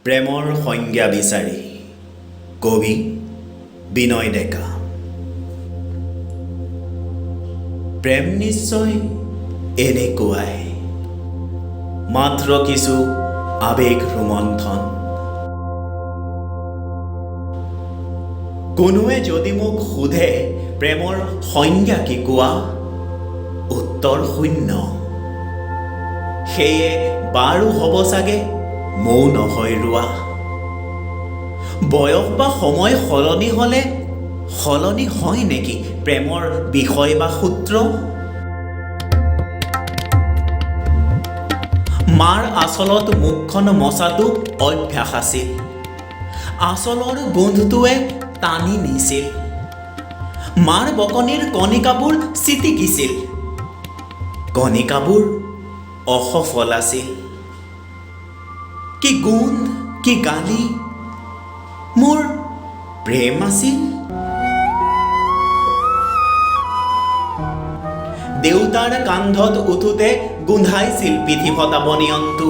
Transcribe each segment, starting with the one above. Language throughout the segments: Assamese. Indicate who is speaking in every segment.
Speaker 1: প্ৰেমৰ সংজ্ঞা বিচাৰি কবি বিনয় ডেকা। প্ৰেম নিশ্চয় এনেকুৱাই, মাত্ৰ কিছু আবেগ ৰোমন্থন। কোনোৱে যদি মোক সোধে প্ৰেমৰ সংজ্ঞা কি কোৱা, উত্তৰ শূন্য। সেয়ে বাৰু হ'ব চাগে মৌন হৈ ৰোৱা। বয়স বা সময় সলনি হ'লে সলনি হয় নেকি প্ৰেমৰ বিষয় বা সূত্ৰ? মাৰ আচলত মুখখন মচাটো অভ্যাস আছিল, আচলৰ গোন্ধটোৱে টানি নিছিল। মাৰ বকনিৰ কণিকাবোৰ চিটিকিছিল, কণিকাবোৰ অসফল আছিল। কি গোন্ধ, কি গালি, মোৰ প্ৰেম আছিল। দেউতাৰ কান্ধত উঠোতে গোন্ধাইছিল পিঠি ফটা বনিয়নটো।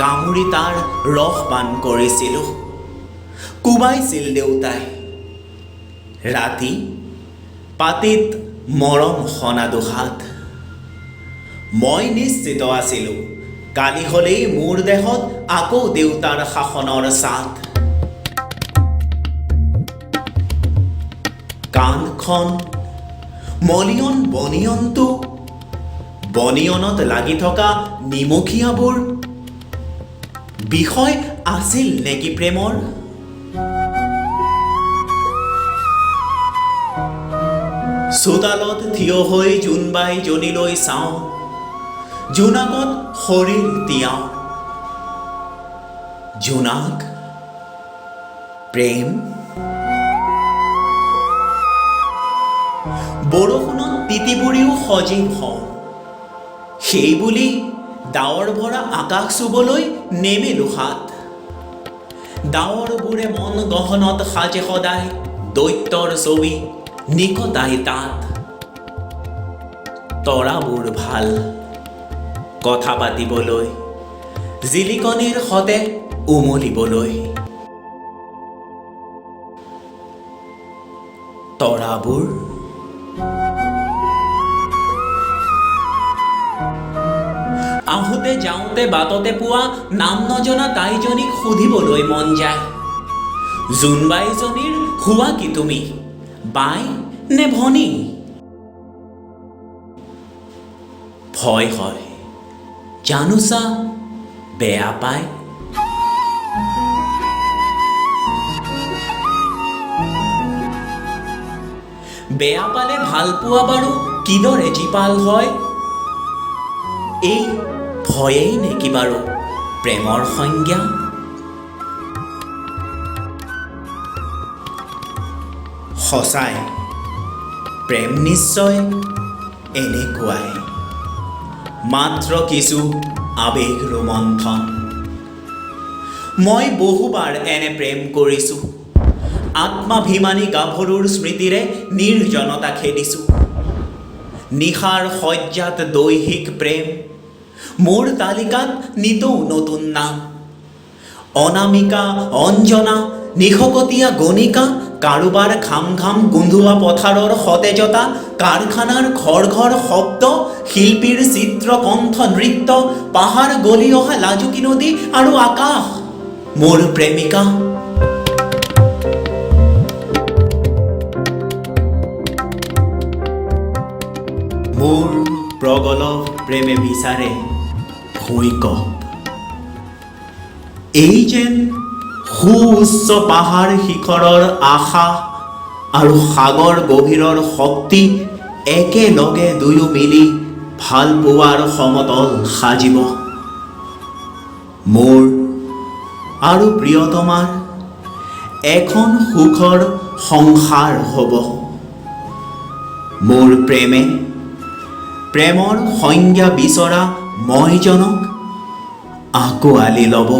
Speaker 1: কামুৰি তাৰ ৰস পান কৰিছিলোঁ, কোবাইছিল দেউতাই। ৰাতি পাতিত মৰম সনা দুহাত। মই নিশ্চিত আছিলোঁ কালি হ'লেই মোৰ দেহত আকৌ দেউতাৰ শাসনৰ ছাট। কাণখন, মলিয়ন বনিয়নটো, বনিয়নত লাগি থকা নিমখীয়াবোৰ বিষয় আছিল নেকি প্ৰেমৰ? চোতালত থিয় হৈ জোনবাই জনীলৈ চাওঁ, জোনাকত শৰীৰ তিয়াওঁ। জোনাক প্ৰেম। বৰষুণত তিতি বুৰিও সজীৱ হওঁ, সেই বুলি ডাৱৰ ভৰা আকাশ চুবলৈ নেমেলো হাত। ডাৱৰবোৰে মন গহনত সাজে সদায় দৈত্যৰ ছবি নিকটাই তাত। তৰাবোৰ ভাল কথা পাতিবলৈ, জিলিকনিৰ সতে উমলিবলৈ। তৰাবোৰ আহোঁতে যাওঁতে বাটতে পোৱা নাম নজনা তাইজনীক সুধিবলৈ মন যায়, জোনবাইজনীৰ হোৱা কি তুমি, বাই নে ভনী? ভয় হয় জানোচা বেয়া পায়। বেয়া পালে ভাল পোৱা বাৰু কিদৰে জীপাল হয়? এই ভয়েই নেকি বাৰু প্ৰেমৰ সংজ্ঞা? সঁচাই প্ৰেম নিশ্চয় এনেকুৱাই, মাত্ৰ কিছু আবেগ ৰোমন্থন। মই বহুবাৰ এনে প্ৰেম কৰিছোঁ, আত্মাভিমানী গাভৰুৰ স্মৃতিৰে নিৰ্জনতা খেদিছোঁ। নিশাৰ শয্যাত দৈহিক প্ৰেম, মোৰ তালিকাত নিতৌ নতুন নাম। অনামিকা, অঞ্জনা, নিশকতীয়া গণিকা, কাৰোবাৰ ঘাম ঘাম গোন্ধোৱা পথাৰৰ সতেজতা, কাৰখানাৰ ঘৰ ঘৰ শব্দ, শিল্পীৰ চিত্ৰকণ্ঠ নৃত্য, পাহাৰ গলি অহা লাজুকী নদী আৰু আকাশ মোৰ প্ৰেমিকা। মোৰ প্ৰগলভ প্ৰেমে বিচাৰে ভূঁইকঁপ। এই যেন সুউচ্চ পাহাৰ শিখৰৰ আশা আৰু সাগৰ গভীৰৰ শক্তি একেলগে দুয়ো মিলি ভাল পোৱাৰ সমতল সাজিব। মোৰ আৰু প্ৰিয়তমাৰ এখন সুখৰ সংসাৰ হ'ব। মোৰ প্ৰেমে প্ৰেমৰ সংজ্ঞা বিচৰা মইজনক আঁকোৱালি ল'ব।